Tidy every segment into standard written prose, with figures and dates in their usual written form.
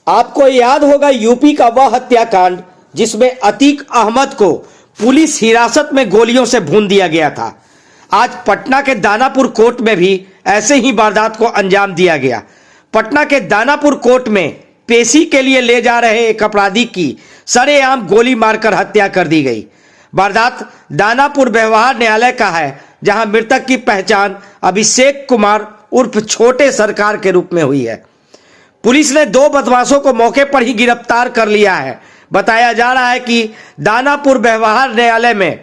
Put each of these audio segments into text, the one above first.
आपको याद होगा यूपी का वह हत्याकांड जिसमें अतीक अहमद को पुलिस हिरासत में गोलियों से भून दिया गया था। आज पटना के दानापुर कोर्ट में भी ऐसे ही वारदात को अंजाम दिया गया। पटना के दानापुर कोर्ट में पेशी के लिए ले जा रहे एक अपराधी की सरेआम गोली मारकर हत्या कर दी गई। वारदात दानापुर व्यवहार न्यायालय का है, जहां मृतक की पहचान अभिषेक कुमार उर्फ छोटे सरकार के रूप में हुई है। पुलिस ने 2 बदमाशों को मौके पर ही गिरफ्तार कर लिया है। बताया जा रहा है कि दानापुर व्यवहार न्यायालय में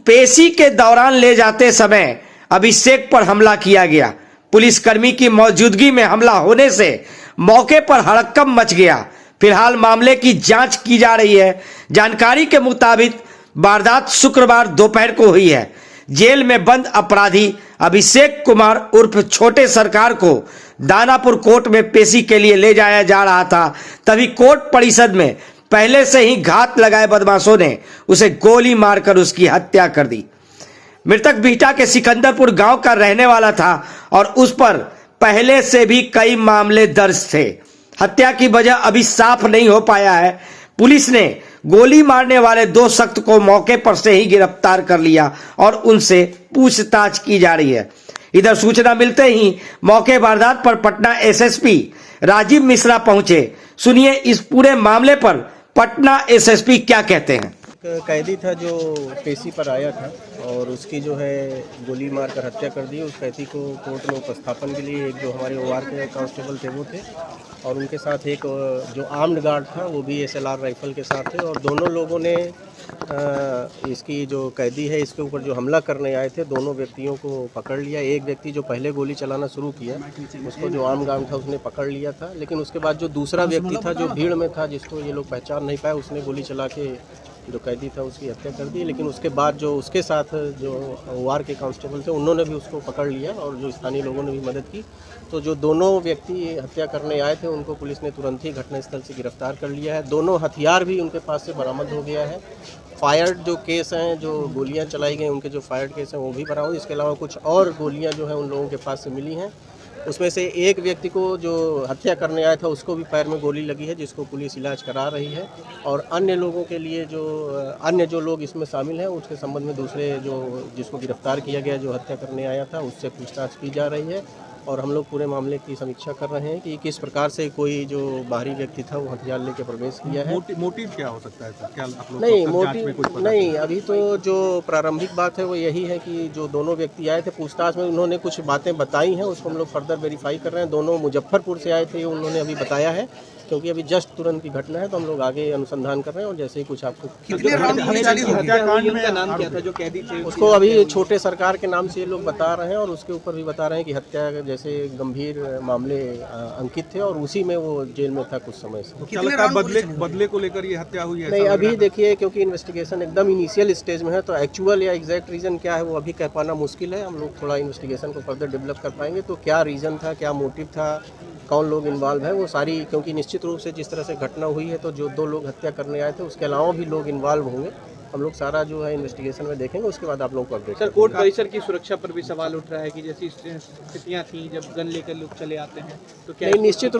पेशी के दौरान ले जाते समय अभिषेक पर हमला किया गया। पुलिसकर्मी की मौजूदगी में हमला होने से मौके पर हड़कंप मच गया। फिलहाल मामले की जांच की जा रही है। जानकारी के मुताबिक वारदात शुक्रवार दोपहर को हुई है। जेल में बंद अपराधी अभिषेक कुमार उर्फ छोटे सरकार को दानापुर कोर्ट में पेशी के लिए ले जाया जा रहा था। तभी कोर्ट परिसर में पहले से ही घात लगाए बदमाशों ने उसे गोली मारकर उसकी हत्या कर दी। मृतक बिहटा के सिकंदरपुर गांव का रहने वाला था और उस पर पहले से भी कई मामले दर्ज थे। हत्या की वजह अभी साफ नहीं हो पाया है। पुलिस ने गोली मारने वाले 2 शख्स को मौके पर से ही गिरफ्तार कर लिया और उनसे पूछताछ की जा रही है। इधर सूचना मिलते ही मौके वारदात पर पटना एसएसपी राजीव मिश्रा पहुंचे। सुनिए इस पूरे मामले पर पटना एसएसपी क्या कहते हैं। कैदी था जो पेशी पर आया था और उसकी जो है गोली मारकर हत्या कर दी। उस कैदी को कोर्ट में उपस्थापन के लिए एक जो हमारे ओआर के कांस्टेबल थे वो थे और उनके साथ एक जो आर्म्ड गार्ड था वो भी एसएलआर राइफल के साथ थे और दोनों लोगों ने इसकी जो कैदी है इसके ऊपर जो हमला करने आए थे दोनों व्यक्तियों को पकड़ लिया। एक व्यक्ति जो पहले गोली चलाना शुरू किया उसको जो आर्म गार्ड था उसने पकड़ लिया था, लेकिन उसके बाद जो दूसरा व्यक्ति था जो भीड़ में था जिसको ये लोग पहचान नहीं पाए, उसने गोली चला के जो कैदी था उसकी हत्या कर दी। लेकिन उसके बाद जो उसके साथ जो ओआर के कांस्टेबल थे उन्होंने भी उसको पकड़ लिया और जो स्थानीय लोगों ने भी मदद की। तो जो दोनों व्यक्ति हत्या करने आए थे उनको पुलिस ने तुरंत ही घटनास्थल से गिरफ्तार कर लिया है। दोनों हथियार भी उनके पास से बरामद हो गया है। फायर्ड जो केस हैं, जो गोलियां चलाई गई उनके जो फायर्ड केस हैं वो भी बरामद। इसके अलावा कुछ और गोलियां जो हैं उन लोगों के पास से मिली हैं। उसमें से एक व्यक्ति को जो हत्या करने आया था उसको भी पैर में गोली लगी है, जिसको पुलिस इलाज करा रही है। और अन्य लोगों के लिए जो लोग इसमें शामिल हैं उसके संबंध में दूसरे जिसको गिरफ्तार किया गया जो हत्या करने आया था उससे पूछताछ की जा रही है। और हम लोग पूरे मामले की समीक्षा कर रहे हैं कि किस प्रकार से कोई जो बाहरी व्यक्ति था वो हथियार लेके प्रवेश किया है। मोटिव क्या हो सकता है सर? क्या आप लोग नहीं, मोटिव नहीं, अभी तो जो प्रारंभिक बात है वो यही है कि जो दोनों व्यक्ति आए थे पूछताछ में उन्होंने कुछ बातें बताई हैं, उसको हम लोग फर्दर वेरीफाई कर रहे हैं। दोनों मुजफ्फरपुर से आए थे उन्होंने अभी बताया है, क्योंकि अभी जस्ट तुरंत की घटना है तो हम लोग आगे अनुसंधान कर रहे हैं और जैसे ही कुछ आपको नाम क्या था जो कैदी थे उसको अभी छोटे सरकार के नाम से ये लोग बता रहे हैं और उसके ऊपर भी बता रहे हैं कि हत्या जैसे गंभीर मामले अंकित थे और उसी में वो जेल में था कुछ समय से। क्या लगता है बदले को लेकर ये हत्या हुई है? नहीं, अभी देखिए क्योंकि इन्वेस्टिगेशन एकदम इनिशियल स्टेज में है तो एक्चुअल या एग्जैक्ट रीज़न क्या है वो अभी कह पाना मुश्किल है। हम लोग थोड़ा इन्वेस्टिगेशन को फर्दर डेवलप कर पाएंगे तो क्या रीज़न था, क्या मोटिव था, कौन लोग इन्वॉल्व है वो सारी, क्योंकि निश्चित रूप से जिस तरह से घटना हुई है तो जो 2 लोग हत्या करने आए थे उसके अलावा भी लोग इन्वॉल्व होंगे। हम लोग सारा जो है इन्वेस्टिगेशन में देखेंगे, उसके बाद आप लोगों को अपडेट। सर, कोर्ट परिसर की सुरक्षा पर भी सवाल उठ रहा है कि जैसी स्थितियां थी जब गन लेकर लोग चले आते हैं तो क्या नहीं, निश्चित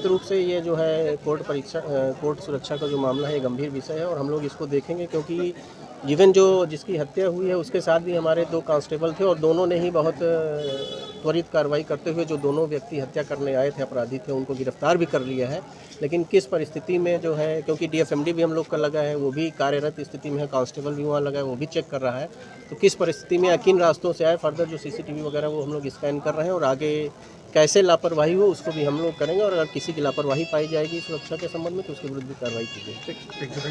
रूप से ये जो है कोर्ट सुरक्षा का जो मामला है गंभीर विषय है और हम लोग इसको देखेंगे, क्योंकि इवन जिसकी हत्या हुई है उसके साथ भी हमारे 2 कांस्टेबल थे और दोनों ने ही बहुत त्वरित कार्रवाई करते हुए जो दोनों व्यक्ति हत्या करने आए थे अपराधी थे उनको गिरफ्तार भी कर लिया है। लेकिन किस परिस्थिति में जो है, क्योंकि डीएफएमडी भी हम लोग का लगा है, वो भी कार्यरत स्थिति में है, कांस्टेबल भी वहाँ लगा है, वो भी चेक कर रहा है तो किस परिस्थिति में किन रास्तों से आए, फर्दर जो सीसीटीवी वगैरह वो हम लोग स्कैन कर रहे हैं और आगे कैसे लापरवाही हो उसको भी हम लोग करेंगे और अगर किसी की लापरवाही पाई जाएगी सुरक्षा के संबंध में तो उसके विरुद्ध भी कार्रवाई की जाएगी।